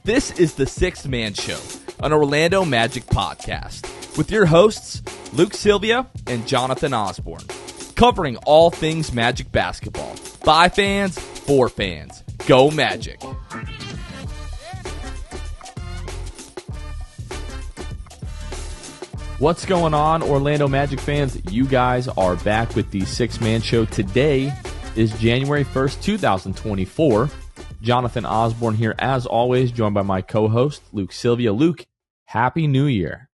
This is the Sixth Man Show, an Orlando Magic podcast, with your hosts, Luke Sylvia and Jonathan Osborne, covering all things Magic basketball. By fans, for fans. Go Magic! What's going on, Orlando Magic fans? You guys are back with the Sixth Man Show. Today is January 1st, 2024. Jonathan Osborne here, as always, joined by my co-host, Luke Sylvia. Luke, Happy New Year.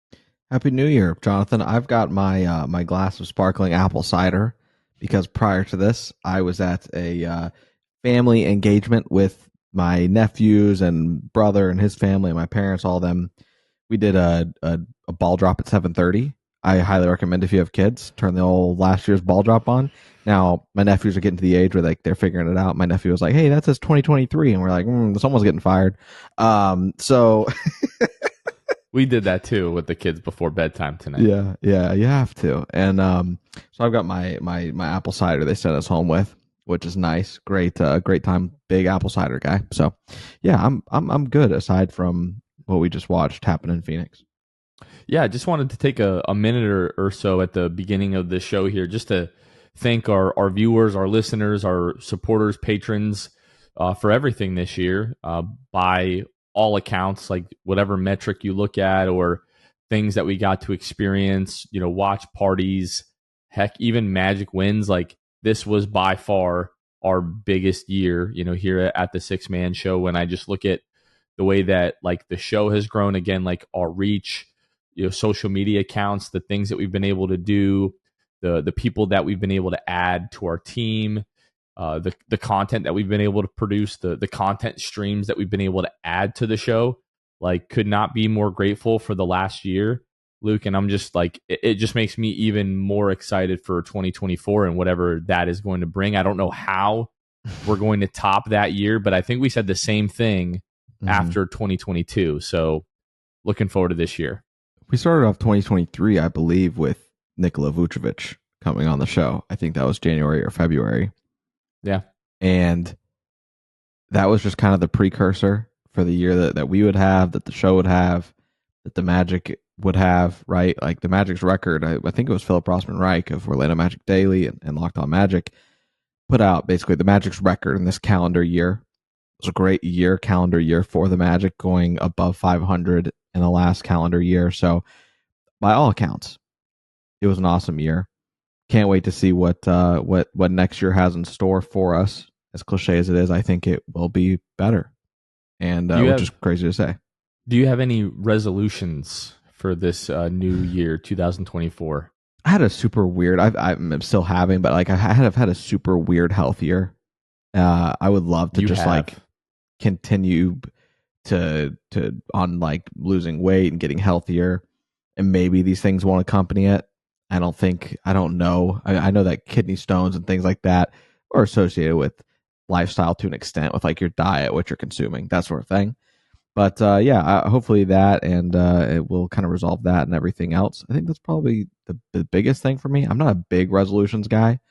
Happy New Year, Jonathan. I've got my my glass of sparkling apple cider because prior to this, I was at a family engagement with my nephews and brother and his family and my parents, all of them. We did a ball drop at 7:30. I highly recommend if you have kids, turn the old last year's ball drop on. Now, my nephews are getting to the age where they're figuring it out. My nephew was like, hey, that says 2023. And we're like, someone's getting fired. So we did that too with the kids before bedtime tonight. Yeah, you have to. And so I've got my apple cider they sent us home with, which is nice. Great time. Big apple cider guy. So yeah, I'm good aside from what we just watched happen in Phoenix. Yeah, I just wanted to take a minute or so at the beginning of the show here just to thank our viewers, our listeners, our supporters, patrons for everything this year. By all accounts, like whatever metric you look at or things that we got to experience, watch parties, heck, even Magic wins. Like this was by far our biggest year, here at the Sixth Man Show. When I just look at the way that like the show has grown again, like our reach, social media accounts, the things that we've been able to do, the people that we've been able to add to our team, the content that we've been able to produce, the content streams that we've been able to add to the show, like could not be more grateful for the last year, Luke. And I'm just like, it just makes me even more excited for 2024 and whatever that is going to bring. I don't know how we're going to top that year, but I think we said the same thing after 2022. So looking forward to this year. We started off 2023, I believe, with Nikola Vucevic coming on the show. I think that was January or February. Yeah. And that was just kind of the precursor for the year that we would have, that the show would have, that the Magic would have, right? Like the Magic's record, I think it was Philip Rossman-Reich of Orlando Magic Daily and Locked On Magic put out basically the Magic's record in this calendar year. It was a great calendar year for the Magic, going above 500 in the last calendar year. So by all accounts, it was an awesome year. Can't wait to see what next year has in store for us. As cliche as it is, I think it will be better, and which is crazy to say. Do you have any resolutions for this new year, 2024? I had a super weird. I'm still having, but like I've had a super weird health year. I would love to continue to on like losing weight and getting healthier, and maybe these things won't accompany it. I don't know. I know that kidney stones and things like that are associated with lifestyle to an extent, with like your diet, what you're consuming, that sort of thing. But hopefully that, and it will kind of resolve that and everything else. I think that's probably the biggest thing for me. I'm not a big resolutions guy.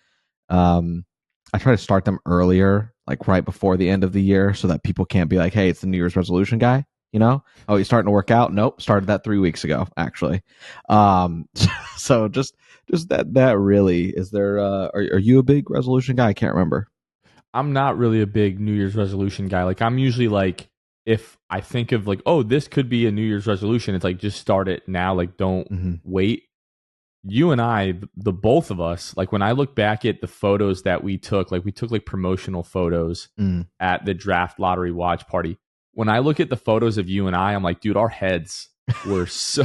I try to start them earlier, like right before the end of the year, so that people can't be like, hey, it's the New Year's resolution guy. Oh, you're starting to work out? Nope, started that 3 weeks ago, actually. So just that really, is there, are you a big resolution guy? I can't remember. I'm not really a big New Year's resolution guy. Like I'm usually like, if I think of like, oh, this could be a New Year's resolution, it's like, just start it now. Like don't wait. You and I, the both of us, like when I look back at the photos that we took like promotional photos at the draft lottery watch party. When I look at the photos of you and I, I'm like, dude, our heads were so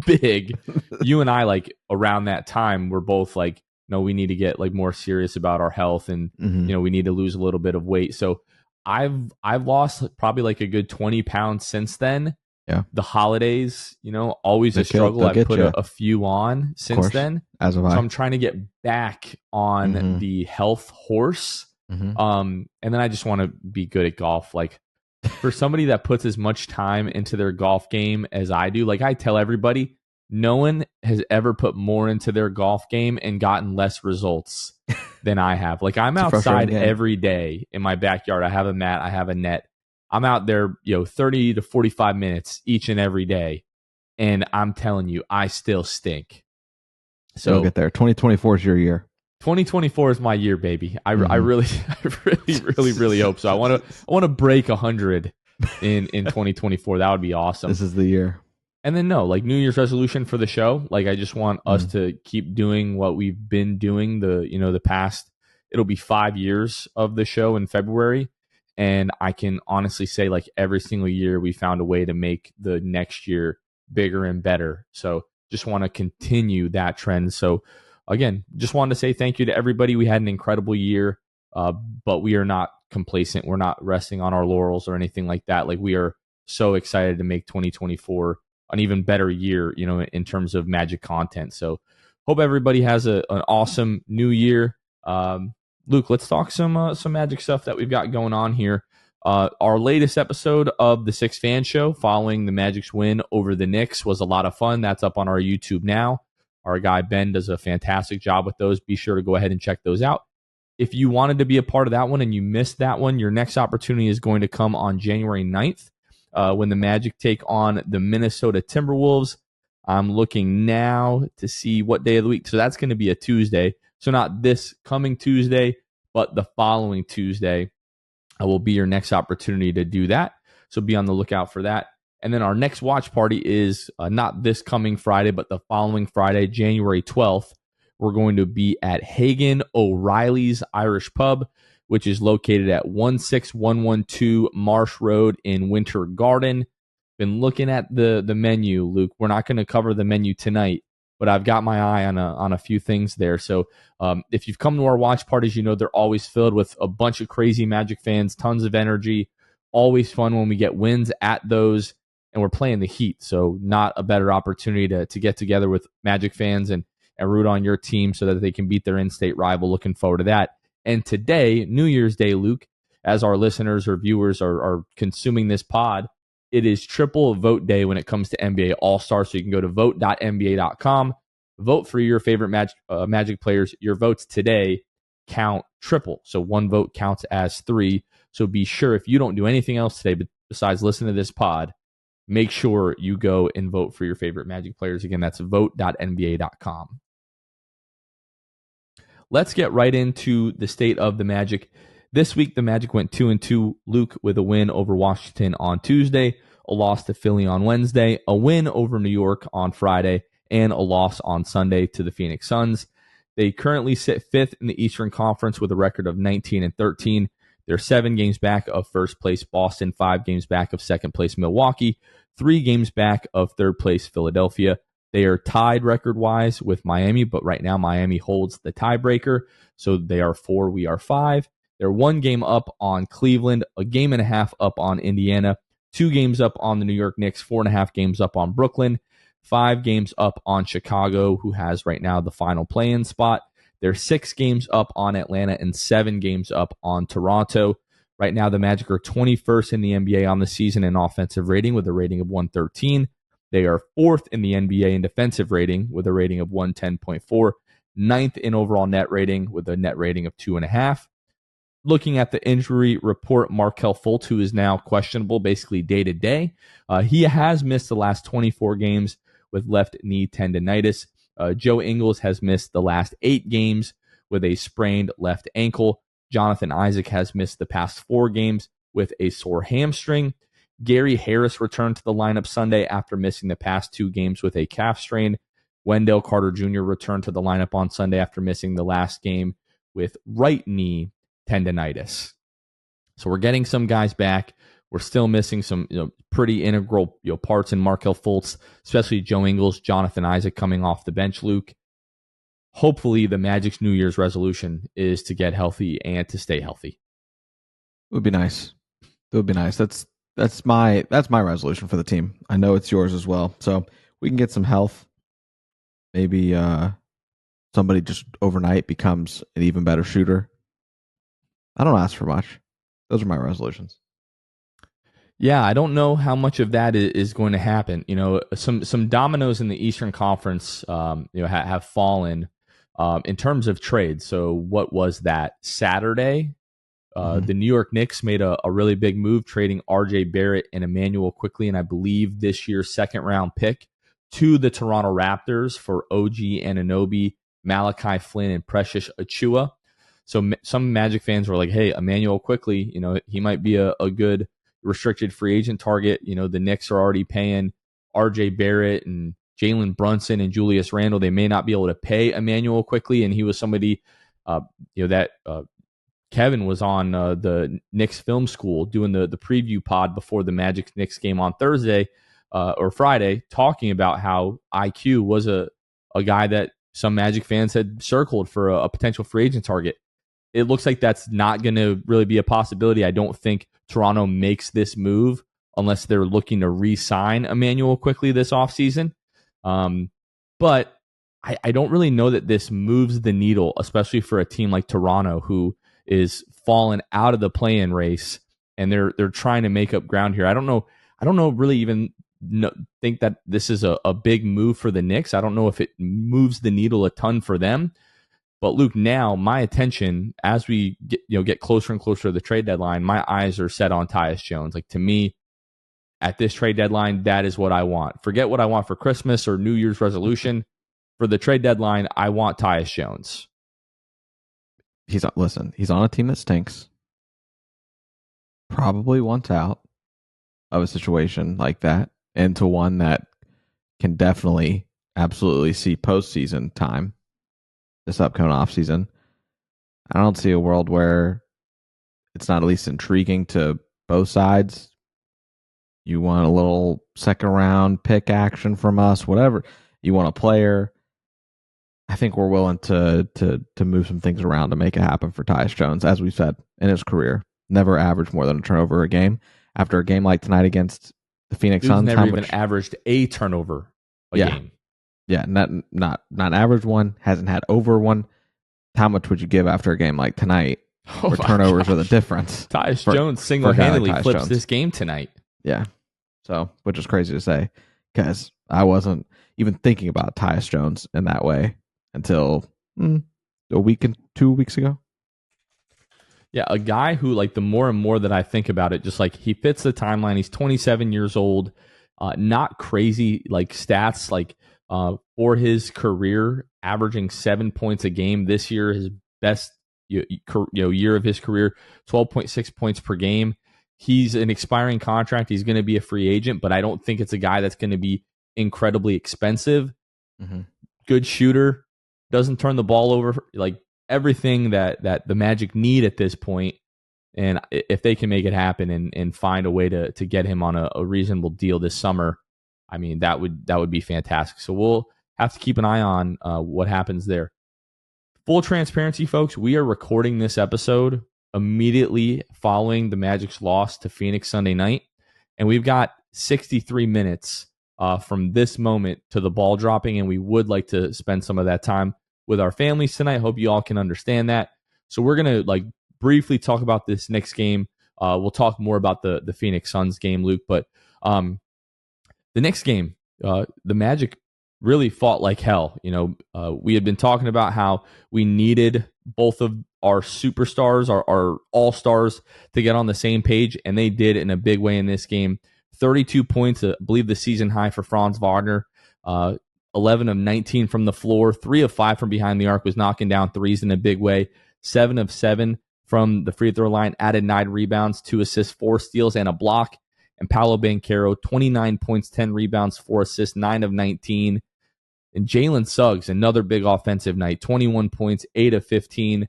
big. You and I, like around that time, we're both like, no, we need to get like more serious about our health, and we need to lose a little bit of weight. So I've lost probably like a good 20 pounds since then. Yeah. The holidays, always a struggle. I've put a few on since then. As of so I'm trying to get back on the health horse. And then I just want to be good at golf. Like for somebody that puts as much time into their golf game as I do, like I tell everybody, no one has ever put more into their golf game and gotten less results than I have. Like I'm outside every day in my backyard. I have a mat, I have a net. I'm out there, 30 to 45 minutes each and every day. And I'm telling you, I still stink. So you'll get there. 2024 is your year. 2024 is my year, baby. I really, really hope so. I want to break 100 in 2024. That would be awesome. This is the year. And then New Year's resolution for the show. I just want us to keep doing what we've been doing the past. It'll be 5 years of the show in February. And I can honestly say every single year we found a way to make the next year bigger and better. So just want to continue that trend. So again, just wanted to say thank you to everybody. We had an incredible year, but we are not complacent. We're not resting on our laurels or anything like that. We are so excited to make 2024 an even better year, in terms of Magic content. So hope everybody has an awesome new year. Luke, let's talk some Magic stuff that we've got going on here. Our latest episode of the Six Fan Show following the Magic's win over the Knicks was a lot of fun. That's up on our YouTube now. Our guy Ben does a fantastic job with those. Be sure to go ahead and check those out. If you wanted to be a part of that one and you missed that one, your next opportunity is going to come on January 9th when the Magic take on the Minnesota Timberwolves. I'm looking now to see what day of the week. So that's going to be a Tuesday. So not this coming Tuesday, but the following Tuesday will be your next opportunity to do that. So be on the lookout for that. And then our next watch party is not this coming Friday, but the following Friday, January 12th. We're going to be at Hagen O'Reilly's Irish Pub, which is located at 16112 Marsh Road in Winter Garden. Been looking at the menu, Luke. We're not going to cover the menu tonight, but I've got my eye on a few things there. So if you've come to our watch parties, they're always filled with a bunch of crazy Magic fans, tons of energy. Always fun when we get wins at those, and we're playing the Heat. So not a better opportunity to get together with Magic fans and root on your team so that they can beat their in-state rival. Looking forward to that. And today, New Year's Day, Luke, as our listeners or viewers are consuming this pod, it is triple vote day when it comes to NBA All-Star. So you can go to vote.nba.com, vote for your favorite Magic players. Your votes today count triple. So one vote counts as 3. So be sure, if you don't do anything else today besides listen to this pod, make sure you go and vote for your favorite Magic players. Again, that's vote.nba.com. Let's get right into the state of the Magic. This week, the Magic went 2-2, Luke, with a win over Washington on Tuesday, a loss to Philly on Wednesday, a win over New York on Friday, and a loss on Sunday to the Phoenix Suns. They currently sit 5th in the Eastern Conference with a record of 19-13. They're 7 games back of first place Boston, 5 games back of second place Milwaukee, 3 games back of third place Philadelphia. They are tied record-wise with Miami, but right now Miami holds the tiebreaker. So they are 4, we are 5. They're 1 game up on Cleveland, a game and a half up on Indiana, 2 games up on the New York Knicks, 4.5 games up on Brooklyn, 5 games up on Chicago, who has right now the final play-in spot. They're 6 games up on Atlanta and 7 games up on Toronto. Right now, the Magic are 21st in the NBA on the season in offensive rating with a rating of 113. They are 4th in the NBA in defensive rating with a rating of 110.4, 9th in overall net rating with a net rating of 2.5. Looking at the injury report, Markelle Fultz, who is now questionable basically day to day, he has missed the last 24 games with left knee tendonitis. Joe Ingles has missed the last 8 games with a sprained left ankle. Jonathan Isaac has missed the past 4 games with a sore hamstring. Gary Harris returned to the lineup Sunday after missing the past 2 games with a calf strain. Wendell Carter Jr. returned to the lineup on Sunday after missing the last game with right knee tendonitis. So we're getting some guys back. We're still missing some pretty integral parts in Markelle Fultz, especially Joe Ingles, Jonathan Isaac coming off the bench, Luke. Hopefully the Magic's New Year's resolution is to get healthy and to stay healthy. It would be nice. It would be nice. That's my resolution for the team. I know it's yours as well. So we can get some health. Maybe somebody just overnight becomes an even better shooter. I don't ask for much. Those are my resolutions. Yeah, I don't know how much of that is going to happen. Some dominoes in the Eastern Conference, have fallen in terms of trades. So what was that? Saturday, The New York Knicks made a really big move, trading RJ Barrett and Emmanuel Quickly, and I believe this year's second-round pick to the Toronto Raptors for OG Anunoby, Malachi Flynn, and Precious Achiuwa. So some Magic fans were like, hey, Emmanuel Quickly, he might be a good restricted free agent target. The Knicks are already paying RJ Barrett and Jalen Brunson and Julius Randle. They may not be able to pay Emmanuel Quickly, and he was somebody that Kevin was on the Knicks film school doing the preview pod before the Magic Knicks game on Thursday or Friday, talking about how IQ was a guy that some Magic fans had circled for a potential free agent target. It looks like that's not going to really be a possibility. I don't think Toronto makes this move unless they're looking to re-sign Emmanuel Quickly this offseason. But I don't really know that this moves the needle, especially for a team like Toronto, who is fallen out of the play-in race, and they're trying to make up ground here. I don't know really even think that this is a big move for the Knicks. I don't know if it moves the needle a ton for them. But Luke, now my attention, as we get closer and closer to the trade deadline, my eyes are set on Tyus Jones. Like, to me, at this trade deadline, that is what I want. Forget what I want for Christmas or New Year's resolution. For the trade deadline, I want Tyus Jones. He's on a team that stinks. Probably wants out of a situation like that into one that can definitely, absolutely see postseason time this upcoming offseason. I don't see a world where it's not at least intriguing to both sides. You want a little second round pick action from us, whatever. You want a player. I think we're willing to move some things around to make it happen for Tyus Jones, as we said, in his career. Never averaged more than a turnover a game. After a game like tonight against the Phoenix Suns, never even averaged a turnover a game. Yeah, not average one, hasn't had over one. How much would you give after a game like tonight where turnovers are the difference? Tyus Jones single-handedly flips this game tonight. Yeah. So, which is crazy to say, because I wasn't even thinking about Tyus Jones in that way until a week and 2 weeks ago. Yeah, a guy who, like, the more and more that I think about it, just like he fits the timeline. He's 27 years old, not crazy like stats, like for his career, averaging 7 points a game this year, his best year of his career, 12.6 points per game. He's an expiring contract. He's going to be a free agent, but I don't think it's a guy that's going to be incredibly expensive. Mm-hmm. Good shooter, doesn't turn the ball over, like everything that the Magic need at this point. And if they can make it happen and find a way to get him on a reasonable deal this summer, I mean, that would be fantastic. So we'll have to keep an eye on what happens there. Full transparency, folks, we are recording this episode immediately following the Magic's loss to Phoenix Sunday night. And we've got 63 minutes from this moment to the ball dropping, and we would like to spend some of that time with our families tonight. Hope you all can understand that. So we're going to briefly talk about this next game. We'll talk more about the Phoenix Suns game, Luke. But the next game, the Magic really fought like hell. We had been talking about how we needed both of our superstars, our all-stars, to get on the same page, and they did in a big way in this game. 32 points, I believe the season high for Franz Wagner. 11 of 19 from the floor. 3 of 5 from behind the arc, was knocking down threes in a big way. 7 of 7 from the free throw line, added 9 rebounds, 2 assists, 4 steals, and a block. And Paolo Banchero, 29 points, 10 rebounds, 4 assists, 9 of 19. And Jalen Suggs, another big offensive night, 21 points, 8 of 15.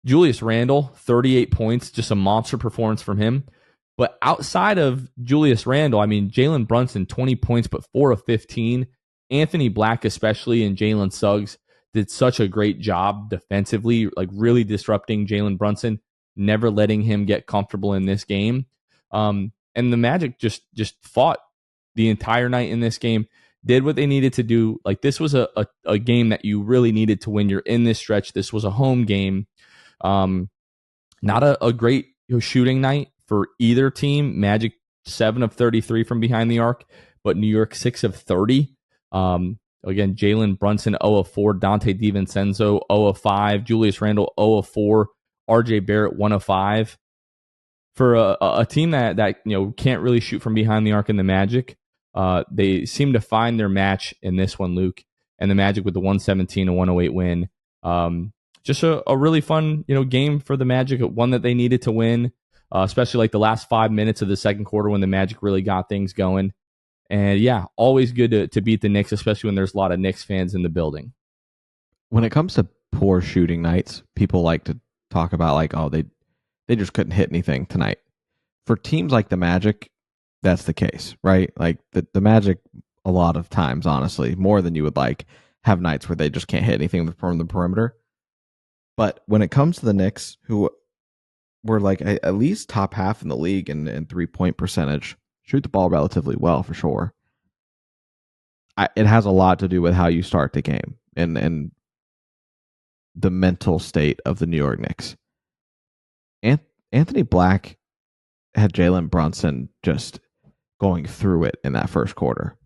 Julius Randle, 38 points, just a monster performance from him. But outside of Julius Randle, I mean, Jalen Brunson, 20 points, but 4 of 15. Anthony Black, especially, and Jalen Suggs did such a great job defensively, like really disrupting Jalen Brunson, never letting him get comfortable in this game. And the Magic just fought the entire night in this game, did what they needed to do. Like, this was a game that you really needed to win. You're in this stretch. This was a home game. Not a great shooting night for either team. Magic 7 of 33 from behind the arc, but New York 6 of 30. Again, Jalen Brunson 0 of 4, Dante DiVincenzo 0 of 5, Julius Randle 0 of 4, RJ Barrett 105 for a team that can't really shoot from behind the arc in the Magic. They seem to find their match in this one, Luke, and the Magic with the 117 and 108 win. Just a really fun game for the Magic, one that they needed to win, especially like the last 5 minutes of the second quarter when the Magic really got things going. And yeah, always good to beat the Knicks, especially when there's a lot of Knicks fans in the building. When it comes to poor shooting nights, people like to talk about like, oh, they just couldn't hit anything tonight. For teams like the Magic, that's the case, right? Like the Magic, a lot of times, honestly, more than you would like, have nights where they just can't hit anything from the perimeter. But when it comes to the Knicks, who were like at least top half in the league in 3-point percentage, shoot the ball relatively well for sure. It has a lot to do with how you start the game and the mental state of the New York Knicks. Anthony Black had Jalen Brunson just going through it in that first quarter.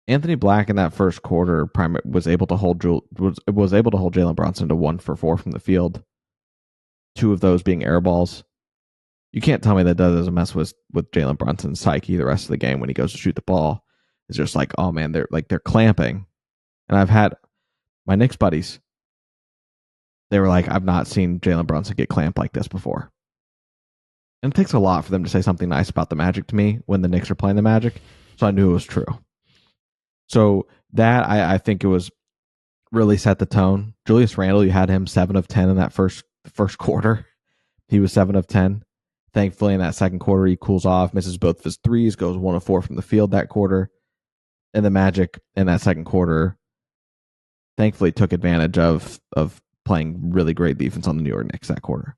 Anthony Black in that first quarter was able to hold Jalen Brunson to 1 for 4 from the field. 2 of those being air balls. You can't tell me that doesn't mess with Jalen Brunson's psyche the rest of the game when he goes to shoot the ball. It's just like, oh man, they're clamping. And I've had my Knicks buddies. They were like, I've not seen Jalen Brunson get clamped like this before. And it takes a lot for them to say something nice about the Magic to me when the Knicks are playing the Magic. So I knew it was true. So that, I think it was really set the tone. Julius Randle, you had him 7 of 10 in that first quarter. He was 7 of 10. Thankfully, in that second quarter, he cools off, misses both of his threes, goes 1 of 4 from the field that quarter. And the Magic in that second quarter, thankfully, took advantage of playing really great defense on the New York Knicks that quarter.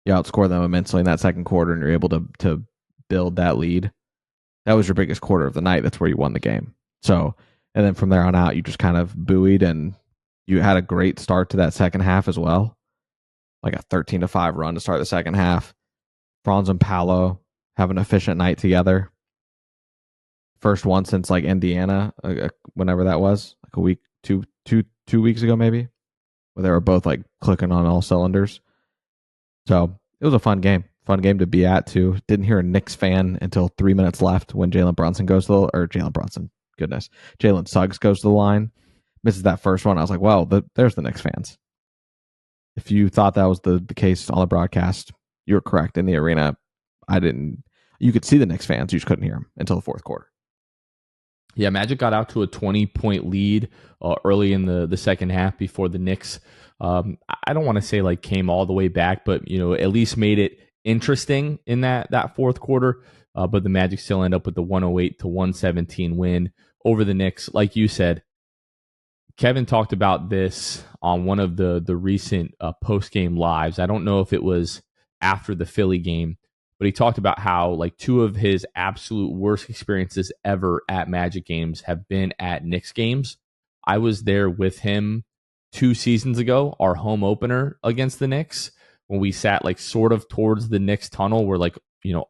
You outscore them immensely in that second quarter, and you're able to build that lead. That was your biggest quarter of the night. That's where you won the game. So, and then from there on out, you just kind of buoyed, and you had a great start to that second half as well. Like a 13-5 run to start the second half. Franz and Paolo have an efficient night together. First one since like Indiana, whenever that was, like a week, two weeks ago maybe, where they were both like clicking on all cylinders. So it was a fun game to be at too. Didn't hear a Knicks fan until 3 minutes left when Jalen Suggs goes to the line, misses that first one. I was like, well, there's the Knicks fans. If you thought that was the case on the broadcast, you were correct. In the arena, you could see the Knicks fans, you just couldn't hear them until the fourth quarter. Yeah, Magic got out to a 20-point lead early in the second half before the Knicks, I don't want to say like came all the way back, but at least made it interesting in that fourth quarter. But the Magic still end up with the 108 to 117 win over the Knicks. Like you said, Kevin talked about this on one of the recent post-game lives. I don't know if it was after the Philly game, but he talked about how like 2 of his absolute worst experiences ever at Magic games have been at Knicks games. I was there with him 2 seasons ago, our home opener against the Knicks, when we sat like sort of towards the Knicks tunnel where like,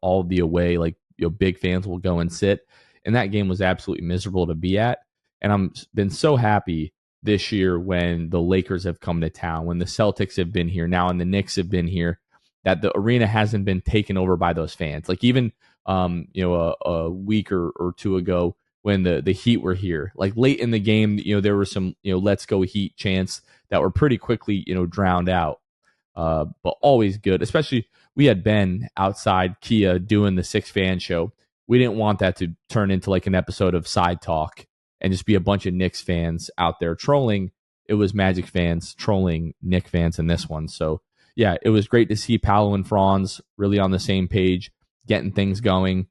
all the away, like, big fans will go and sit. And that game was absolutely miserable to be at. And I'm been so happy this year when the Lakers have come to town, when the Celtics have been here now and the Knicks have been here, that the arena hasn't been taken over by those fans. Like even, a week or 2 ago when the Heat were here, like late in the game, there were some, let's go Heat chants that were pretty quickly, drowned out. But always good, especially we had Ben outside Kia doing the 6 fan show. We didn't want that to turn into like an episode of Side Talk and just be a bunch of Knicks fans out there trolling. It was Magic fans trolling Knicks fans in this one. So yeah, it was great to see Paolo and Franz really on the same page, getting things going.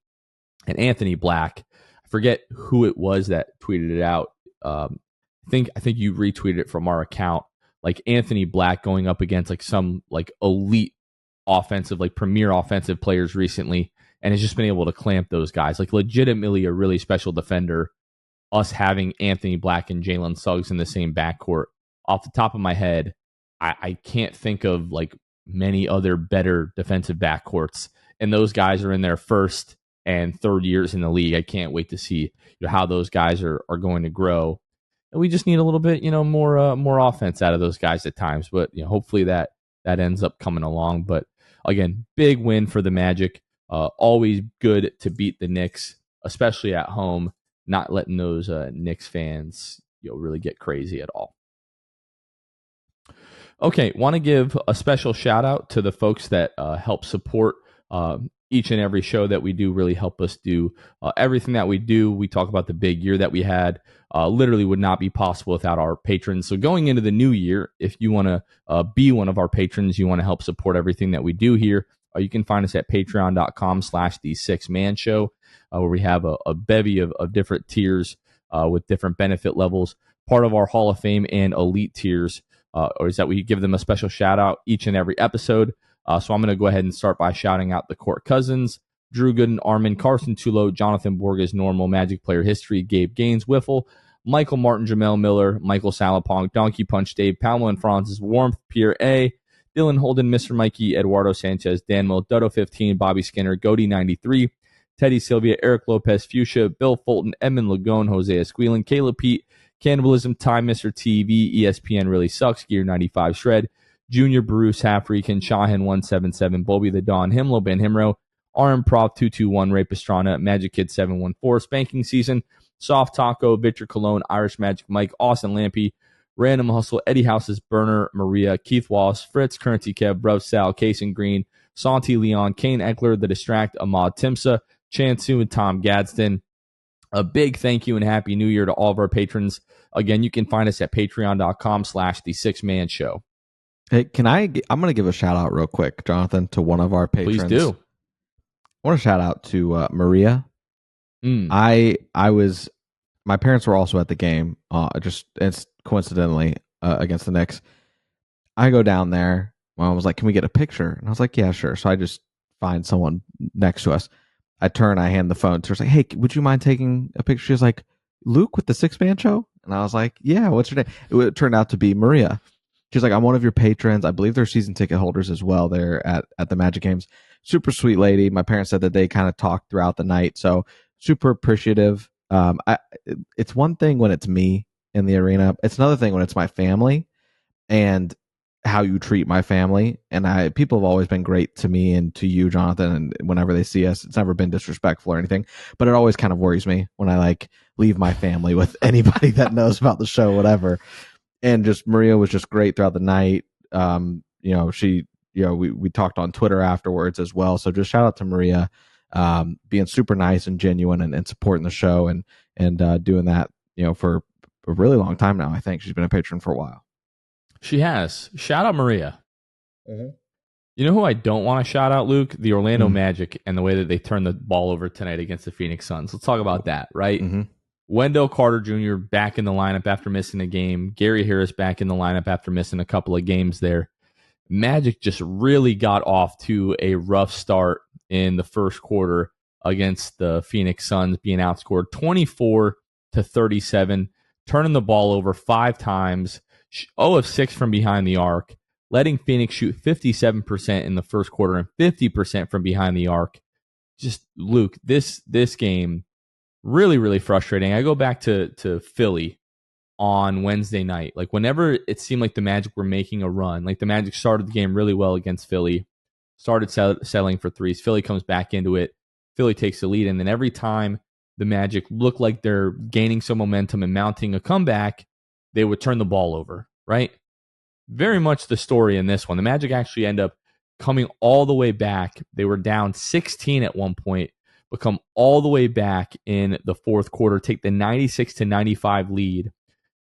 And Anthony Black, I forget who it was that tweeted it out. I think you retweeted it from our account. Like Anthony Black going up against like some like elite offensive, like premier offensive players recently, and has just been able to clamp those guys. Like legitimately a really special defender. Us having Anthony Black and Jalen Suggs in the same backcourt. Off the top of my head, I can't think of like many other better defensive backcourts. And those guys are in their first and third years in the league. I can't wait to see how those guys are going to grow. And we just need a little bit, more offense out of those guys at times. But hopefully that that ends up coming along. But again, big win for the Magic. Always good to beat the Knicks, especially at home, not letting those Knicks fans really get crazy at all. Okay, want to give a special shout out to the folks that help support each and every show that we do, really help us do everything that we do. We talk about the big year that we had. Literally would not be possible without our patrons. So going into the new year, if you want to be one of our patrons, you want to help support everything that we do here, you can find us at patreon.com/the6man show, where we have a bevy of different tiers with different benefit levels. Part of our Hall of Fame and elite tiers, or is that we give them a special shout out each and every episode. So I'm going to go ahead and start by shouting out the Court Cousins, Drew Gooden, Armin, Carson Tulo, Jonathan Borges, Normal, Magic Player History, Gabe Gaines, Wiffle, Michael Martin, Jamel Miller, Michael Salapong, Donkey Punch, Dave, Paolo and Francis, Warmth, Pierre A., Dylan Holden, Mr. Mikey, Eduardo Sanchez, Dan Mill, Dutto 15, Bobby Skinner, Goody 93, Teddy Sylvia, Eric Lopez, Fuchsia, Bill Fulton, Edmund Lagone, Jose Esquilin, Caleb Pete, Cannibalism, Time, Mr. TV, ESPN Really Sucks, Gear 95 Shred, Junior Bruce, Halfreakin, Shahin 177, Bobby the Dawn, Himlo, Ben Himro, RM Prof 221, Ray Pastrana, Magic Kid 714, Spanking Season, Soft Taco, Victor Cologne, Irish Magic Mike, Austin Lampy, Random Hustle, Eddie House's Burner, Maria, Keith Wallace, Fritz, Currency Kev, Bruv Sal, Casey Green, Santi Leon, Kane Eckler, The Distract, Ahmad Timsa, Chansu, and Tom Gadsden. A big thank you and happy new year to all of our patrons. Again, you can find us at patreon.com/the6man show. Hey, I'm going to give a shout out real quick, Jonathan, to one of our patrons. Please do. I want to shout out to Maria. My parents were also at the game, it's coincidentally against the Knicks. I go down there. My mom was like, "Can we get a picture?" And I was like, "Yeah, sure." So I just find someone next to us. I turn, I hand the phone to her. Like, "Hey, would you mind taking a picture?" She was like, "Luke with the 6-man show?" And I was like, "Yeah, what's your name?" It turned out to be Maria. She's like, "I'm one of your patrons. I believe they're season ticket holders as well there at the Magic games." Super sweet lady. My parents said that they kind of talked throughout the night. So super appreciative. It's one thing when it's me in the arena. It's another thing when it's my family and how you treat my family. And people have always been great to me and to you, Jonathan. And whenever they see us, it's never been disrespectful or anything, but it always kind of worries me when I leave my family with anybody that knows about the show, whatever. And just Maria was just great throughout the night. We talked on Twitter afterwards as well. So just shout out to Maria, being super nice and genuine and supporting the show and doing that, for a really long time now. I think she's been a patron for a while. She has. Shout out Maria. Mm-hmm. You know who I don't want to shout out, Luke? The Orlando Magic and the way that they turned the ball over tonight against the Phoenix Suns. Let's talk about that, right? Mm-hmm. Wendell Carter Jr. back in the lineup after missing a game. Gary Harris back in the lineup after missing a couple of games there. Magic just really got off to a rough start in the first quarter against the Phoenix Suns, being outscored 24-37, turning the ball over 5 times, 0 of 6 from behind the arc, letting Phoenix shoot 57% in the first quarter and 50% from behind the arc. Just, Luke, this game, really, really frustrating. I go back to Philly on Wednesday night. Whenever it seemed like the Magic were making a run, the Magic started the game really well against Philly, started settling for threes. Philly comes back into it. Philly takes the lead, and then every time the Magic look like they're gaining some momentum and mounting a comeback, they would turn the ball over, right? Very much the story in this one. The Magic actually end up coming all the way back. They were down 16 at one point, but come all the way back in the fourth quarter, take the 96-95 lead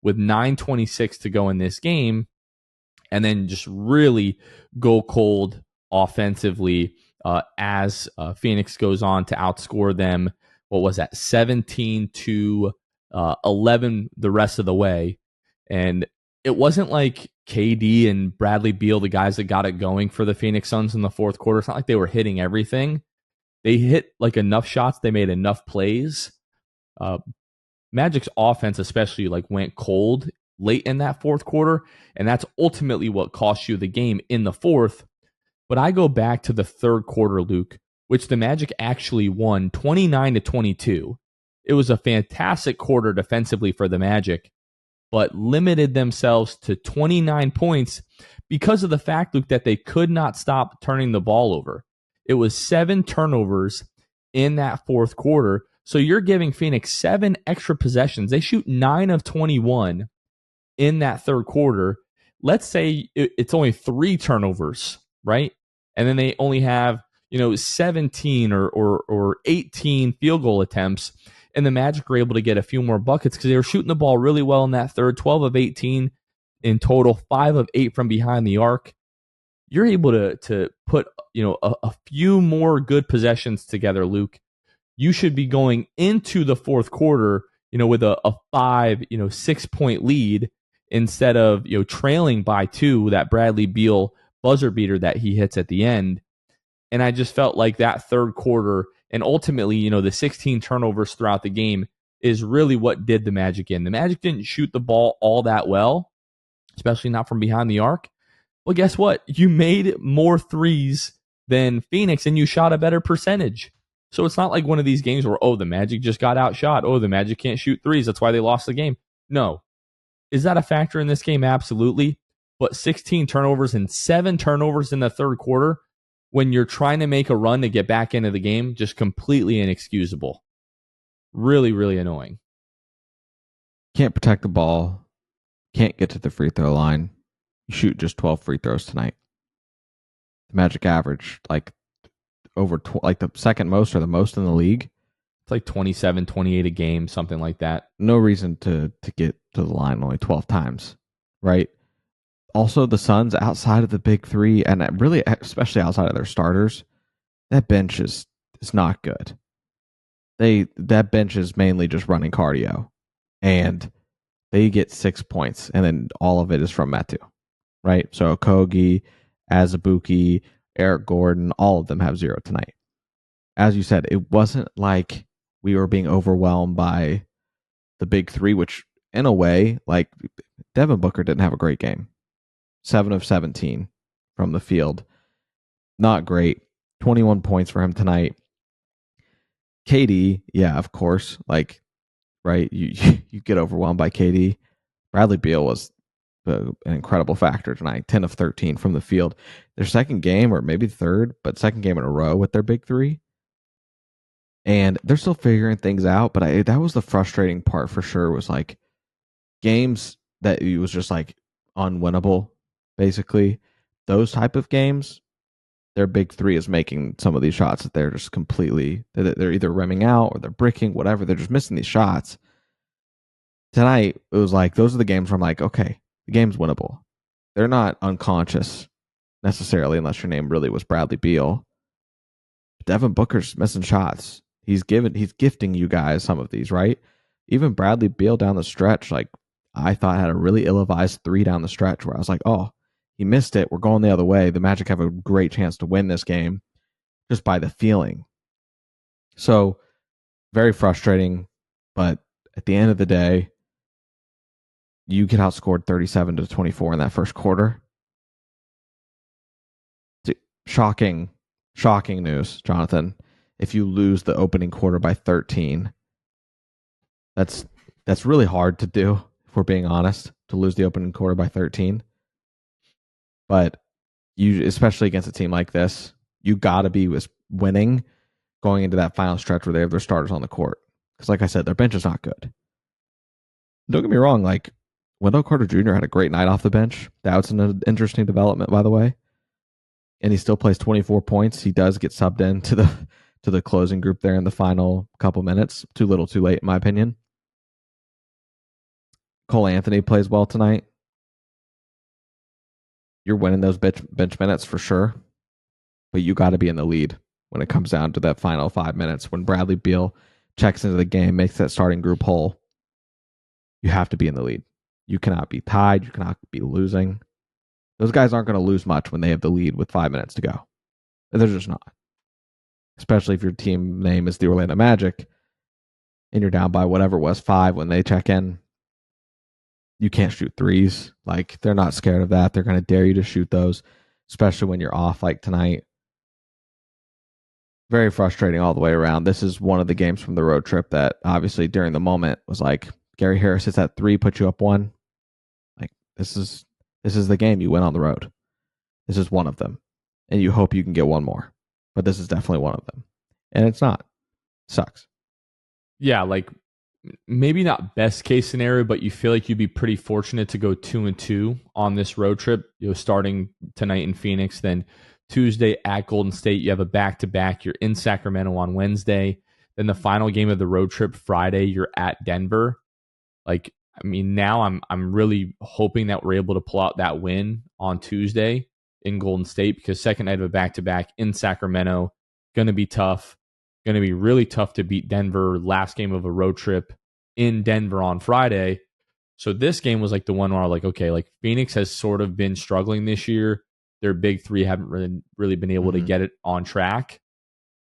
with 9:26 to go in this game, and then just really go cold offensively as Phoenix goes on to outscore them. What was that? 17-11 the rest of the way. And it wasn't like KD and Bradley Beal, the guys that got it going for the Phoenix Suns in the fourth quarter. It's not like they were hitting everything. They hit enough shots. They made enough plays. Magic's offense especially went cold late in that fourth quarter, and that's ultimately what cost you the game in the fourth. But I go back to the third quarter, Luke, which the Magic actually won 29-22. It was a fantastic quarter defensively for the Magic. but limited themselves to 29 points because of the fact, Luke, that they could not stop turning the ball over. It was 7 turnovers in that fourth quarter. So you're giving Phoenix 7 extra possessions. They shoot 9 of 21 in that third quarter. Let's say it's only 3 turnovers, right? And then they only have, 17 or 18 field goal attempts. And the Magic were able to get a few more buckets because they were shooting the ball really well in that third, 12 of 18 in total, 5 of 8 from behind the arc. You're able to put, a few more good possessions together, Luke. You should be going into the fourth quarter, with a 5, 6-point lead instead of, trailing by 2, that Bradley Beal buzzer beater that he hits at the end. And I just felt like that third quarter and ultimately, the 16 turnovers throughout the game is really what did the Magic in. The Magic didn't shoot the ball all that well, especially not from behind the arc. Well, guess what? You made more threes than Phoenix and you shot a better percentage. So it's not like one of these games where, the Magic just got outshot. The Magic can't shoot threes. That's why they lost the game. No. Is that a factor in this game? Absolutely. But 16 turnovers and 7 turnovers in the third quarter when you're trying to make a run to get back into the game, just completely inexcusable. Really, really annoying. Can't protect the ball. Can't get to the free throw line. You shoot just 12 free throws tonight. The Magic average, over the second most or the most in the league. It's like 27, 28 a game, something like that. No reason to get to the line only 12 times, right? Also, the Suns, outside of the big three, and really especially outside of their starters, that bench is not good. That bench is mainly just running cardio, and they get 6 points, and then all of it is from Metu, right? So Okogie, Azubuike, Eric Gordon, all of them have 0 tonight. As you said, it wasn't like we were being overwhelmed by the big three, which in a way, Devin Booker didn't have a great game. 7 of 17 from the field. Not great. 21 points for him tonight. KD, yeah, of course. Right, you get overwhelmed by KD. Bradley Beal was an incredible factor tonight. 10 of 13 from the field. Their second game, or maybe third, but second game in a row with their big three. And they're still figuring things out, but that was the frustrating part for sure, was games that it was just unwinnable, basically. Those type of games, their big three is making some of these shots that they're just completely, they're either rimming out or they're bricking, whatever. They're just missing these shots. Tonight, it was those are the games where I'm okay, the game's winnable. They're not unconscious necessarily, unless your name really was Bradley Beal. Devin Booker's missing shots. He's gifting you guys some of these, right? Even Bradley Beal down the stretch, I thought had a really ill-advised 3 down the stretch where I was he missed it. We're going the other way. The Magic have a great chance to win this game just by the feeling. So, very frustrating. But at the end of the day, you get outscored 37-24 in that first quarter. Shocking news, Jonathan. If you lose the opening quarter by 13, that's really hard to do, if we're being honest, to lose the opening quarter by 13. But you, especially against a team like this, you got to be winning going into that final stretch where they have their starters on the court. Because like I said, their bench is not good. Don't get me wrong, Wendell Carter Jr. had a great night off the bench. That was an interesting development, by the way. And he still plays 24 points. He does get subbed in to the closing group there in the final couple minutes. Too little, too late, in my opinion. Cole Anthony plays well tonight. You're winning those bench minutes for sure. But you got to be in the lead when it comes down to that final 5 minutes. When Bradley Beal checks into the game, makes that starting group whole, you have to be in the lead. You cannot be tied. You cannot be losing. Those guys aren't going to lose much when they have the lead with 5 minutes to go. They're just not. Especially if your team name is the Orlando Magic and you're down by whatever it was, 5 when they check in. You can't shoot threes. They're not scared of that. They're going to dare you to shoot those, especially when you're off tonight. Very frustrating all the way around. This is one of the games from the road trip that obviously during the moment was Gary Harris hits that 3, put you up 1. This is the game you win on the road. This is one of them, and you hope you can get one more. But this is definitely one of them, and it's not. Sucks. Yeah, like maybe not best case scenario, but you feel like you'd be pretty fortunate to go 2-2 on this road trip. Starting tonight in Phoenix, then Tuesday at Golden State, you have a back-to-back. You're in Sacramento on Wednesday. Then the final game of the road trip Friday, you're at Denver. Like, I mean, now I'm really hoping that we're able to pull out that win on Tuesday in Golden State, because second night of a back-to-back in Sacramento, going to be tough. Going to be really tough to beat Denver. Last game of a road trip in Denver on Friday. So this game was like the one where I was like, okay, like Phoenix has sort of been struggling this year. Their big three haven't really been able to get it on track.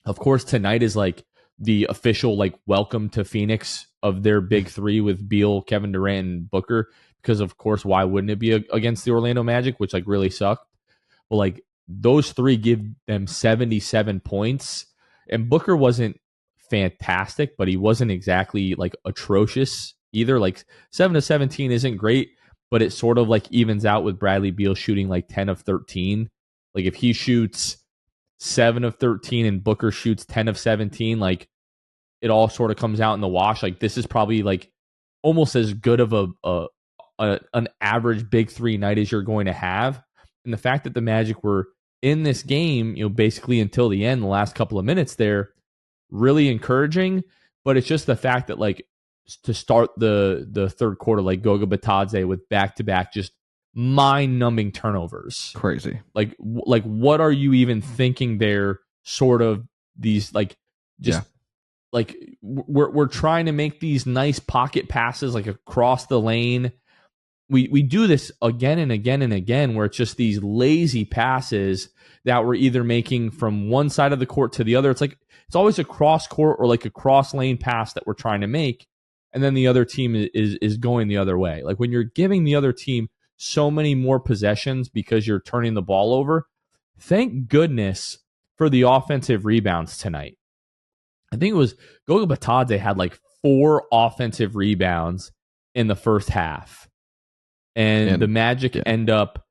Of course, tonight is like the official like welcome to Phoenix of their big three with Beal, Kevin Durant, and Booker. Because of course, why wouldn't it be against the Orlando Magic, which like really sucked? Well, like those three give them 77 points. And Booker wasn't fantastic, but he wasn't exactly like atrocious either. Like 7 of 17 isn't great, but it sort of like evens out with Bradley Beal shooting like 10 of 13. Like if he shoots 7 of 13 and Booker shoots 10 of 17, like it all sort of comes out in the wash. Like this is probably like almost as good of an average big three night as you're going to have. And the fact that the Magic were in this game, basically until the end, the last couple of minutes there, really encouraging. But it's just the fact that like to start the third quarter, like Goga Batadze with back-to-back just mind-numbing turnovers. Crazy. Like what are you even thinking there? Sort of these like just like we're trying to make these nice pocket passes like across the lane. We do this again and again and again where it's just these lazy passes that we're either making from one side of the court to the other. It's like it's always a cross court or like a cross lane pass that we're trying to make, and then the other team is going the other way. Like when you're giving the other team so many more possessions because you're turning the ball over, thank goodness for the offensive rebounds tonight. I think it was Goga Batadze had like 4 offensive rebounds in the first half. And the Magic end up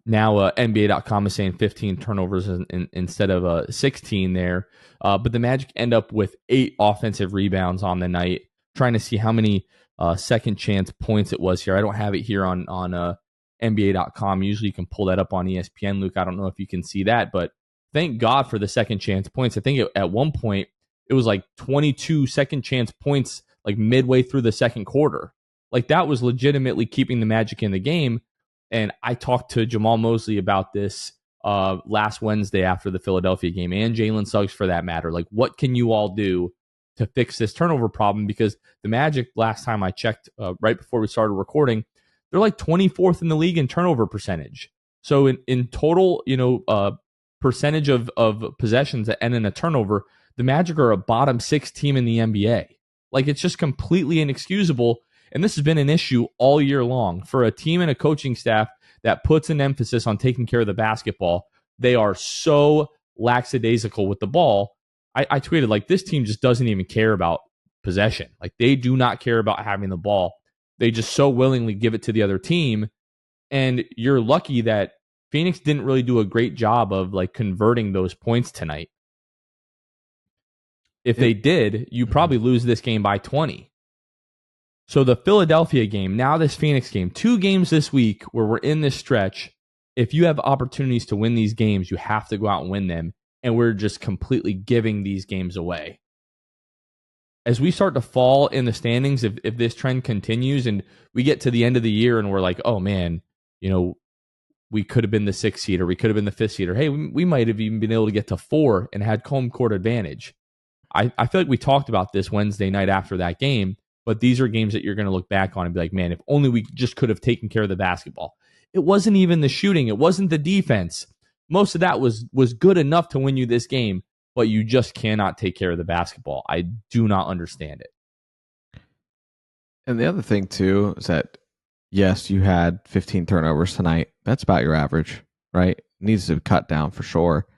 now NBA.com is saying 15 turnovers instead of 16 there. But the Magic end up with 8 offensive rebounds on the night. Trying to see how many second chance points it was here. I don't have it here on NBA.com. Usually you can pull that up on ESPN, Luke. I don't know if you can see that, but thank God for the second chance points. I think at one point it was like 22 second chance points like midway through the second quarter. Like that was legitimately keeping the Magic in the game. And I talked to Jamal Mosley about this last Wednesday after the Philadelphia game, and Jalen Suggs for that matter. Like, what can you all do to fix this turnover problem? Because the Magic, last time I checked, right before we started recording, they're like 24th in the league in turnover percentage. So in total, percentage of possessions that end in a turnover, the Magic are a bottom 6 team in the NBA. Like, it's just completely inexcusable. And this has been an issue all year long for a team and a coaching staff that puts an emphasis on taking care of the basketball. They are so lackadaisical with the ball. I tweeted, like, this team just doesn't even care about possession. Like, they do not care about having the ball. They just so willingly give it to the other team. And you're lucky that Phoenix didn't really do a great job of, like, converting those points tonight. If they did, you probably lose this game by 20. So the Philadelphia game, now this Phoenix game, 2 games this week where we're in this stretch. If you have opportunities to win these games, you have to go out and win them. And we're just completely giving these games away. As we start to fall in the standings, if this trend continues and we get to the end of the year and we're like, oh man, we could have been the 6th seed or we could have been the 5th seed, or hey, we might have even been able to get to 4 and had home court advantage. I feel like we talked about this Wednesday night after that game. But these are games that you're going to look back on and be like, man, if only we just could have taken care of the basketball. It wasn't even the shooting. It wasn't the defense. Most of that was good enough to win you this game, but you just cannot take care of the basketball. I do not understand it. And the other thing, too, is that, yes, you had 15 turnovers tonight. That's about your average, right? It needs to cut down for sure.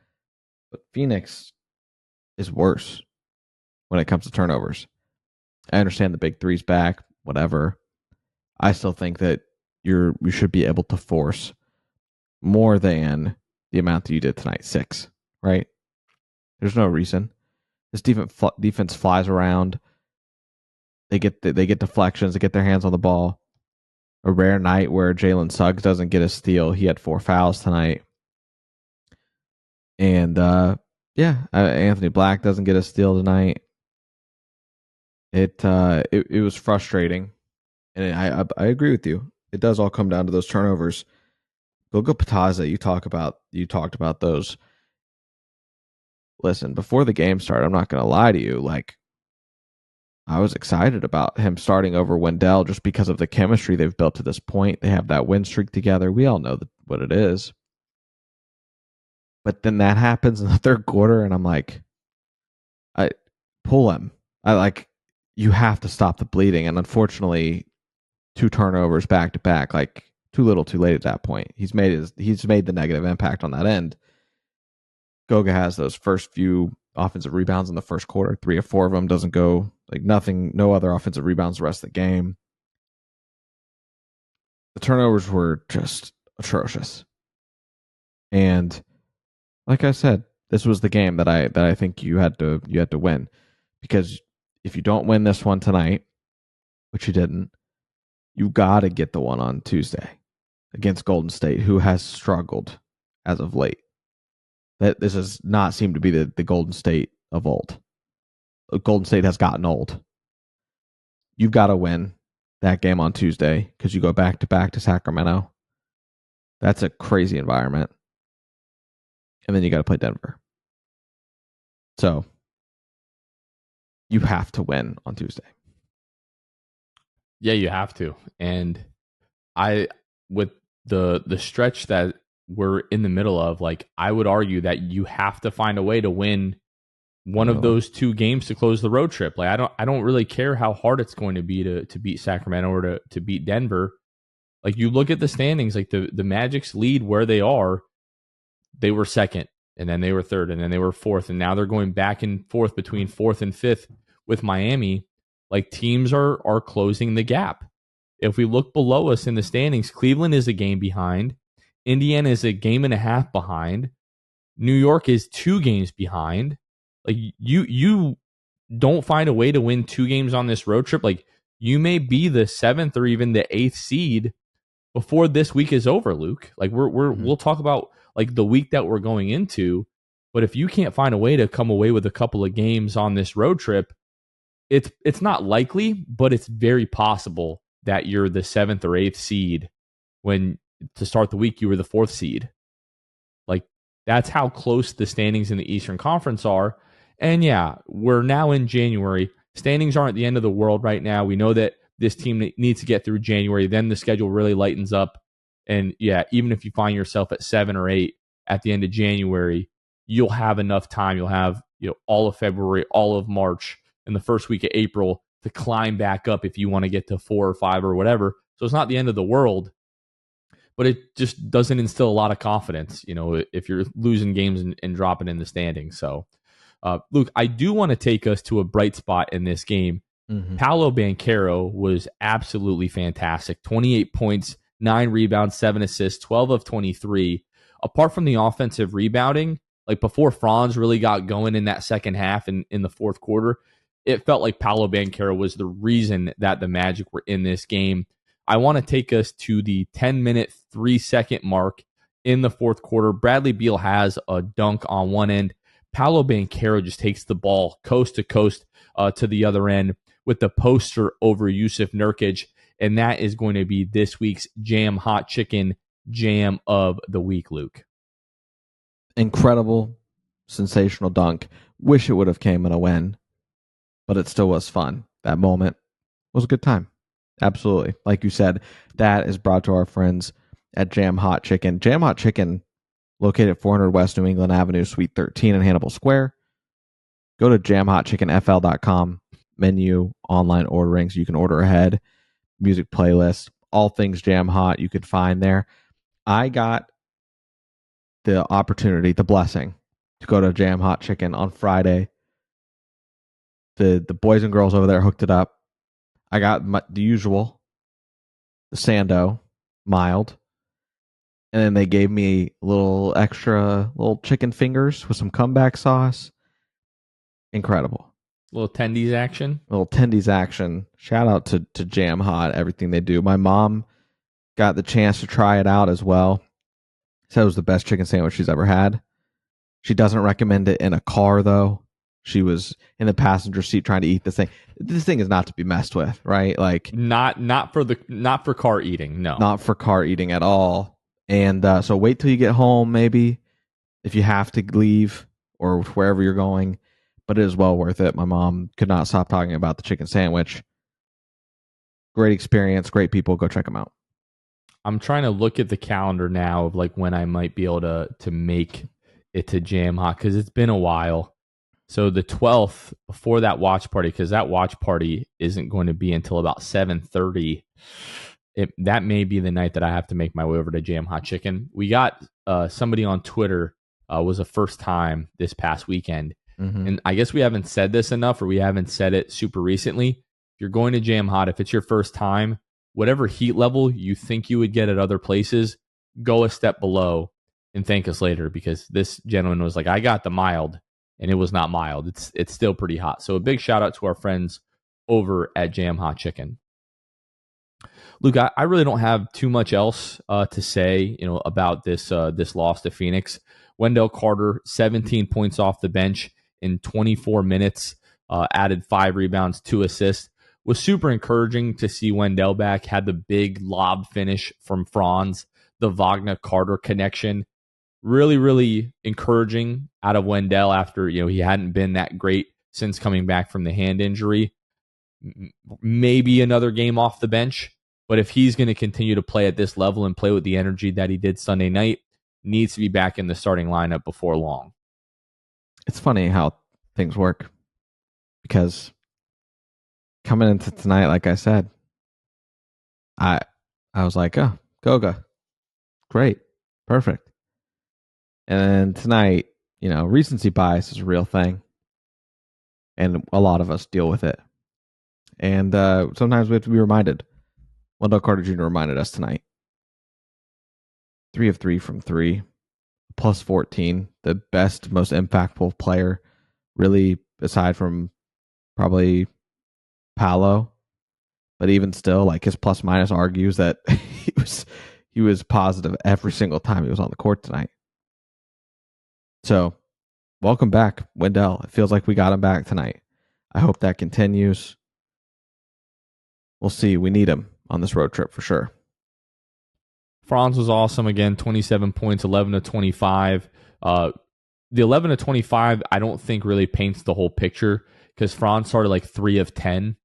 But Phoenix is worse when it comes to turnovers. I understand the big three's back, whatever. I still think that you should be able to force more than the amount that you did tonight, 6, right? There's no reason. This defense flies around. They get deflections. They get their hands on the ball. A rare night where Jalen Suggs doesn't get a steal. He had 4 fouls tonight. And Anthony Black doesn't get a steal tonight. It was frustrating, and I agree with you. It does all come down to those turnovers. Goga Pataza, you talked about those. Listen, before the game started, I'm not going to lie to you. Like, I was excited about him starting over Wendell just because of the chemistry they've built to this point. They have that win streak together. We all know what it is. But then that happens in the third quarter, and I'm like, I pull him. You have to stop the bleeding. And unfortunately, 2 turnovers back to back, like too little, too late at that point. He's made the negative impact on that end. Goga has those first few offensive rebounds in the first quarter. 3 or 4 of them doesn't go, like nothing, no other offensive rebounds the rest of the game. The turnovers were just atrocious. And like I said, this was the game that I think you had to win, because if you don't win this one tonight, which you didn't, you got to get the one on Tuesday against Golden State, who has struggled as of late. That this does not seem to be the Golden State of old. Golden State has gotten old. You've got to win that game on Tuesday because you go back to Sacramento. That's a crazy environment. And then you got to play Denver. So you have to win on Tuesday. Yeah, you have to. And with the stretch that we're in the middle of, like, I would argue that you have to find a way to win one of those 2 games to close the road trip. Like, I don't really care how hard it's going to be to beat Sacramento or to beat Denver. Like, you look at the standings, like the Magic's lead where they are, they were second, and then they were third, and then they were fourth, and now they're going back and forth between 4th and 5th with Miami. Like, teams are closing the gap. If we look below us in the standings, Cleveland is a game behind. Indiana is a game and a half behind. New York is 2 games behind. Like, you don't find a way to win 2 games on this road trip, like, you may be the 7th or even the 8th seed before this week is over, Luke. Like, we'll talk about like the week that we're going into, but if you can't find a way to come away with a couple of games on this road trip, it's not likely, but it's very possible that you're the 7th or 8th seed when to start the week you were the 4th seed. Like, that's how close the standings in the Eastern Conference are. And yeah, we're now in January. Standings aren't the end of the world right now. We know that this team needs to get through January. Then the schedule really lightens up. And yeah, even if you find yourself at 7 or 8 at the end of January, you'll have enough time. You'll have, all of February, all of March, and the first week of April to climb back up if you want to get to 4 or 5 or whatever. So it's not the end of the world, but it just doesn't instill a lot of confidence, if you're losing games and dropping in the standings. So, Luke, I do want to take us to a bright spot in this game. Mm-hmm. Paolo Banchero was absolutely fantastic. 28 points, 9 rebounds, 7 assists, 12 of 23. Apart from the offensive rebounding, like before Franz really got going in that second half in the fourth quarter, it felt like Paolo Banchero was the reason that the Magic were in this game. I want to take us to the 10-minute, 3-second mark in the fourth quarter. Bradley Beal has a dunk on one end. Paolo Banchero just takes the ball coast to coast to the other end with the poster over Yusuf Nurkic, and that is going to be this week's Jam Hot Chicken Jam of the Week, Luke. Incredible, sensational dunk. Wish it would have came in a win, but it still was fun. That moment was a good time. Absolutely. Like you said, that is brought to our friends at Jam Hot Chicken. Jam Hot Chicken, located at 400 West New England Avenue, Suite 13 in Hannibal Square. Go to jamhotchickenfl.com. Menu, online ordering, so you can order ahead. Music playlist, all things Jam Hot you could find there. I got the opportunity, the blessing, to go to Jam Hot Chicken on Friday. The boys and girls over there hooked it up. I got the usual, the Sando, mild. And then they gave me little extra little chicken fingers with some comeback sauce. Incredible. Little tendies action. Little tendies action. Shout out to Jam Hot, everything they do. My mom got the chance to try it out as well. Said it was the best chicken sandwich she's ever had. She doesn't recommend it in a car, though. She was in the passenger seat trying to eat this thing. This thing is not to be messed with, right? Like not for car eating. No, not for car eating at all. And so wait till you get home, maybe if you have to leave or wherever you're going. But it is well worth it. My mom could not stop talking about the chicken sandwich. Great experience, great people. Go check them out. I'm trying to look at the calendar now of like when I might be able to make it to Jam Hot because it's been a while. So the 12th, before that watch party, because that watch party isn't going to be until about 7:30. That may be the night that I have to make my way over to Jam Hot Chicken. We got somebody on Twitter was a first time this past weekend. Mm-hmm. And I guess we haven't said this enough or we haven't said it super recently. If you're going to Jam Hot, if it's your first time, whatever heat level you think you would get at other places, go a step below and thank us later because this gentleman was like, I got the mild and it was not mild. It's still pretty hot. So a big shout out to our friends over at Jam Hot Chicken. Luke, I really don't have too much else to say, about this loss to Phoenix. Wendell Carter, 17 points off the bench in 24 minutes, added 5 rebounds, 2 assists. Was super encouraging to see Wendell back. Had the big lob finish from Franz, the Wagner-Carter connection. Really, really encouraging out of Wendell after he hadn't been that great since coming back from the hand injury. Maybe another game off the bench. But if he's going to continue to play at this level and play with the energy that he did Sunday night, needs to be back in the starting lineup before long. It's funny how things work because coming into tonight, like I said, I was like, oh, Goga, great, perfect. And then tonight, recency bias is a real thing, and a lot of us deal with it. And sometimes we have to be reminded. Wendell Carter Jr. reminded us tonight. 3 of 3 from 3, plus 14. The best, most impactful player, really, aside from probably Paolo. But even still, like his plus minus argues that he was positive every single time he was on the court tonight. So, welcome back, Wendell. It feels like we got him back tonight. I hope that continues. We'll see. We need him on this road trip for sure. Franz was awesome again, 27 points, 11 to 25. The 11 to 25, I don't think really paints the whole picture because Franz started like 3 of 10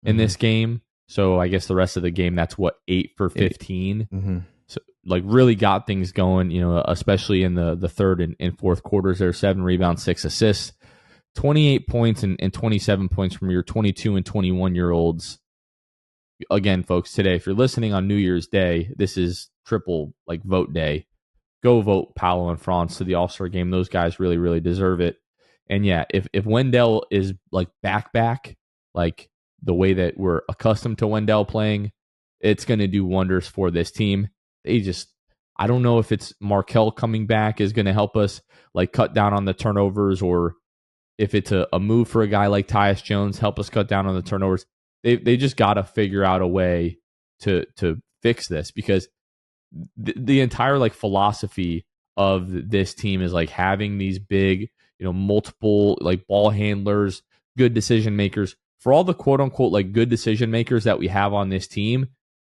in this game. So I guess the rest of the game, that's 8 for 15. Mm-hmm. So like really got things going, especially in the third and fourth quarters. There 7 rebounds, 6 assists, 28 points and 27 points from your 22 and 21-year-olds. Again, folks, today, if you're listening on New Year's Day, this is triple vote day. Go vote Paolo and Franz to the All-Star game. Those guys really, really deserve it. And yeah, if Wendell is back, like the way that we're accustomed to Wendell playing, it's going to do wonders for this team. I don't know if it's Markelle coming back is going to help us cut down on the turnovers, or if it's a move for a guy like Tyus Jones, help us cut down on the turnovers. They just got to figure out a way to fix this because the entire philosophy of this team is having these big, multiple ball handlers, good decision makers. For all the quote unquote good decision makers that we have on this team,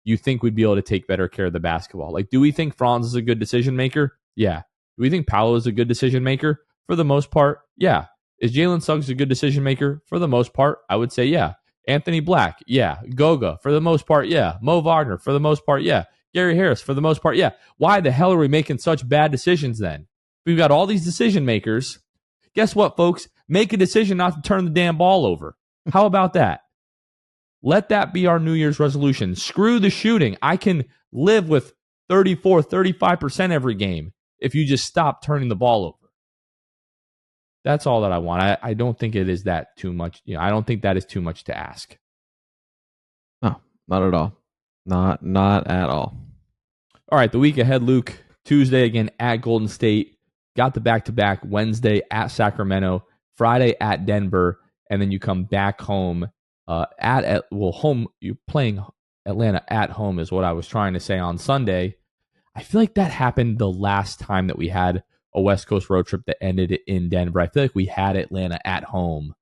you think we'd be able to take better care of the basketball. Do we think Franz is a good decision maker? Yeah. Do we think Paolo is a good decision maker? For the most part, yeah. Is Jalen Suggs a good decision maker? For the most part, I would say yeah. Anthony Black, yeah. Goga, for the most part, yeah. Mo Wagner, for the most part, yeah. Gary Harris, for the most part, yeah. Why the hell are we making such bad decisions then? We've got all these decision makers. Guess what, folks? Make a decision not to turn the damn ball over. How about that? Let that be our New Year's resolution. Screw the shooting. I can live with 34, 35% every game if you just stop turning the ball over. That's all that I want. I don't think it is that too much. I don't think that is too much to ask. No, not at all. Not at all. All right, the week ahead, Luke. Tuesday again at Golden State. Got the back-to-back Wednesday at Sacramento, Friday at Denver, and then you come back home home. You're playing Atlanta at home is what I was trying to say on Sunday. I feel like that happened the last time that we had a West Coast road trip that ended in Denver. I feel like we had Atlanta at home,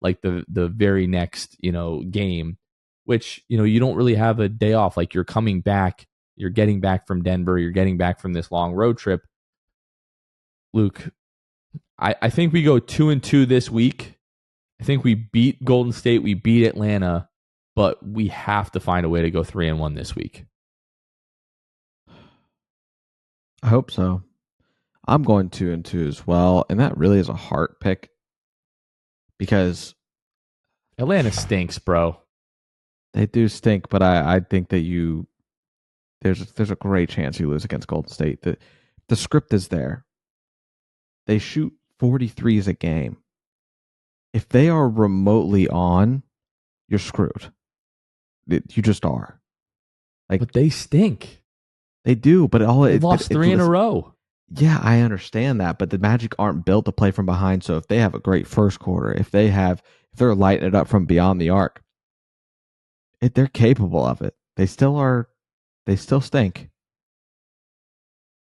like the very next game, which you don't really have a day off. Like you're coming back, you're getting back from Denver, you're getting back from this long road trip. Luke, I think we go 2-2 this week. I think we beat Golden State, we beat Atlanta, but we have to find a way to go 3-1 this week. I hope so. I'm going 2-2 as well, and that really is a heart pick because Atlanta stinks, bro. They do stink, but I think that there's a great chance you lose against Golden State. The script is there. They shoot 43s a game. If they are remotely on, you're screwed. You just are. But they stink. They do, but they lost 3 in a row. Yeah, I understand that, but the Magic aren't built to play from behind. So if they have a great first quarter, if they're lighting it up from beyond the arc, they're capable of it. They still are. They still stink,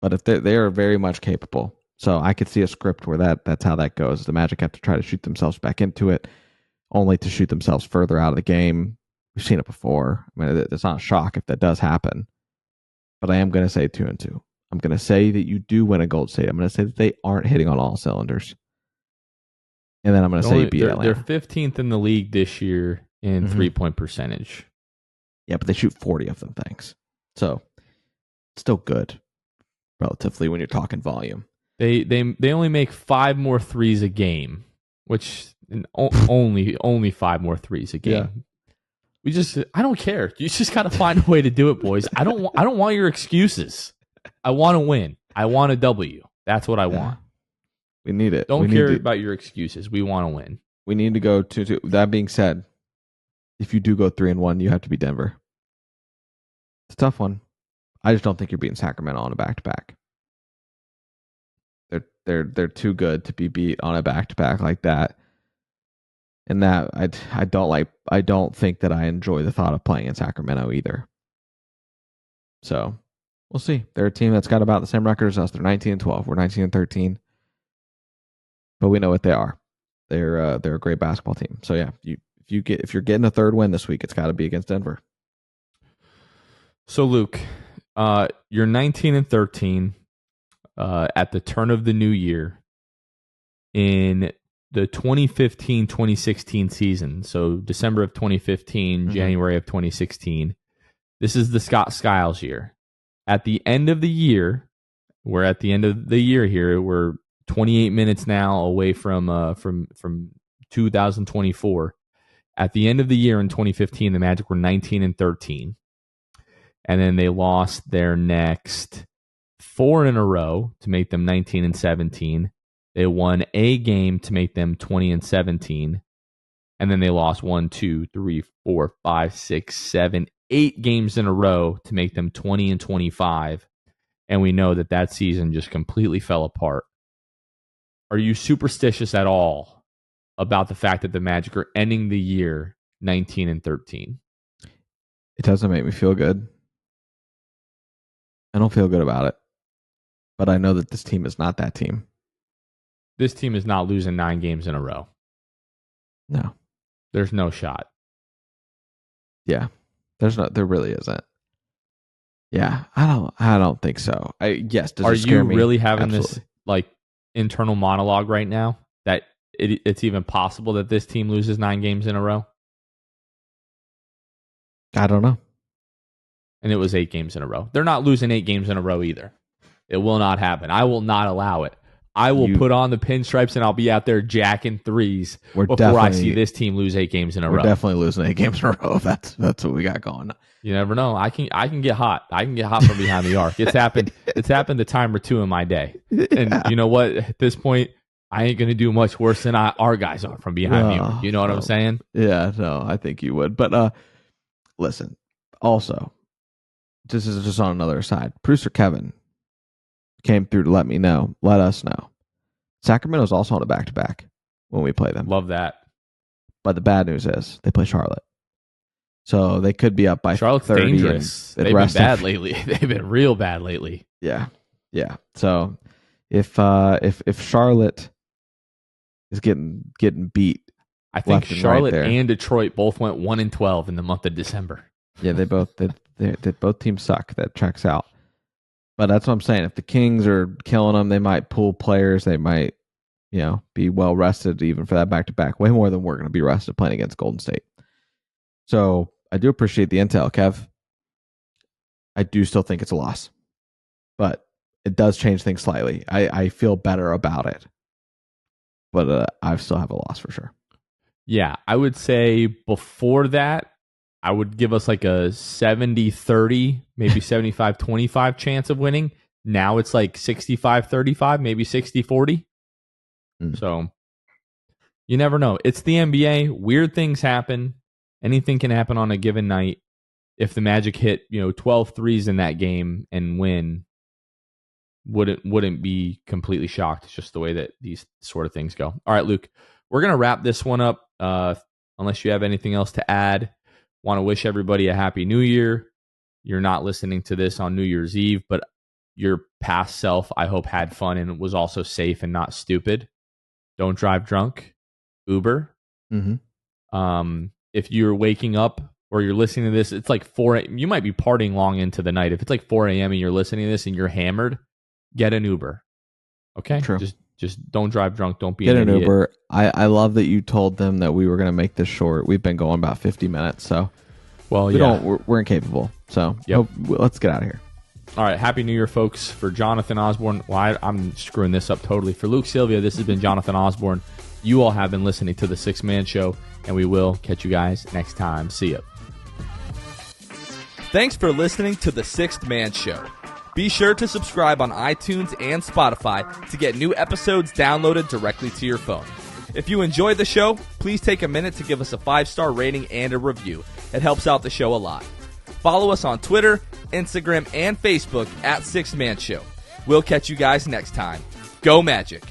but if they are very much capable. So I could see a script where that's how that goes. The Magic have to try to shoot themselves back into it, only to shoot themselves further out of the game. We've seen it before. I mean, it's not a shock if that does happen. But I am going to say 2-2. I'm going to say that you do win a Golden State. I'm going to say that they aren't hitting on all cylinders. And then I'm going to say you beat Atlanta. They're 15th in the league this year in 3-point percentage. Yeah, but they shoot 40 of them things. So, still good, relatively, when you're talking volume. They only make 5 more threes a game, which only 5 more threes a game. Yeah. I don't care. You just got to find a way to do it, boys. I don't want your excuses. I want to win. I want a W. That's what I want. We need it. Don't care about your excuses. We want to win. We need to go 2-2. That being said, if you do go 3-1, you have to beat Denver. It's a tough one. I just don't think you're beating Sacramento on a back-to-back. They're too good to be beat on a back-to-back like that. And that I don't think that I enjoy the thought of playing in Sacramento either. So we'll see. They're a team that's got about the same record as us. They're 19-12. We're 19-13. But we know what they are. They're a great basketball team. So yeah, if you're getting a third win this week, it's got to be against Denver. So Luke, you're 19-13 at the turn of the new year in the 2015-2016 season. So December of 2015, January of 2016. This is the Scott Skiles year. At the end of the year, we're at the end of the year here. We're 28 minutes now away from 2024. At the end of the year in 2015, the Magic were 19-13. And then they lost their next 4 in a row to make them 19-17. They won a game to make them 20-17. And then they lost 1, 2, 3, 4, 5, 6, 7, 8 games in a row to make them 20-25. And we know that season just completely fell apart. Are you superstitious at all about the fact that the Magic are ending the year 19-13? It doesn't make me feel good. I don't feel good about it. But I know that this team is not that team. This team is not losing 9 games in a row. No. There's no shot. Yeah. There really isn't. Yeah, I don't think so. Does Are it scare me? You really having Absolutely. This like internal monologue right now that it's even possible that this team loses 9 games in a row? I don't know. And it was 8 games in a row. They're not losing 8 games in a row either. It will not happen. I will not allow it. I will put on the pinstripes and I'll be out there jacking threes before I see this team lose 8 games in a row. We're definitely losing 8 games in a row. That's what we got going. You never know. I can get hot. I can get hot from behind the arc. It's happened. It's happened a time or two in my day. And you know what? At this point, I ain't gonna do much worse than our guys are from behind the arc. You know what I'm saying? Yeah. No, I think you would. But listen. Also, this is just on another side. Producer Kevin came through to let us know. Sacramento's also on a back-to-back when we play them. Love that. But the bad news is they play Charlotte. So they could be up by Charlotte's 30. Dangerous. They've been bad lately. They've been real bad lately. Yeah. Yeah. So if Charlotte is getting beat, I think Charlotte and Detroit both went 1-12 in the month of December. Yeah, they both teams suck. That checks out. But that's what I'm saying. If the Kings are killing them, they might pull players. They might, be well rested even for that back-to-back. Way more than we're going to be rested playing against Golden State. So I do appreciate the intel, Kev. I do still think it's a loss. But it does change things slightly. I feel better about it. But I still have a loss for sure. Yeah, I would say before that, I would give us like a 70-30, maybe 75-25 chance of winning. Now it's like 65-35, maybe 60-40. So you never know. It's the NBA. Weird things happen. Anything can happen on a given night. If the Magic hit, 12 threes in that game and win, wouldn't be completely shocked. It's just the way that these sort of things go. All right, Luke, we're going to wrap this one up. Unless you have anything else to add. Want to wish everybody a happy new year. You're not listening to this on New Year's Eve, but your past self, I hope, had fun and was also safe and not stupid. Don't drive drunk. Uber. Mm-hmm. If you're waking up or you're listening to this, it's like 4 a.m. You might be partying long into the night. If it's like 4 a.m. and you're listening to this and you're hammered, get an Uber. Okay? True. Just don't drive drunk. Don't be get an idiot. Uber. I love that you told them that we were going to make this short. We've been going about 50 minutes, so we're incapable. So let's get out of here. All right, Happy New Year, folks. For Jonathan Osborne, I'm screwing this up totally. For Luke Sylvia, this has been Jonathan Osborne. You all have been listening to The Sixth Man Show, and we will catch you guys next time. See ya. Thanks for listening to The Sixth Man Show. Be sure to subscribe on iTunes and Spotify to get new episodes downloaded directly to your phone. If you enjoyed the show, please take a minute to give us a 5-star rating and a review. It helps out the show a lot. Follow us on Twitter, Instagram, and Facebook at Sixth Man Show. We'll catch you guys next time. Go Magic!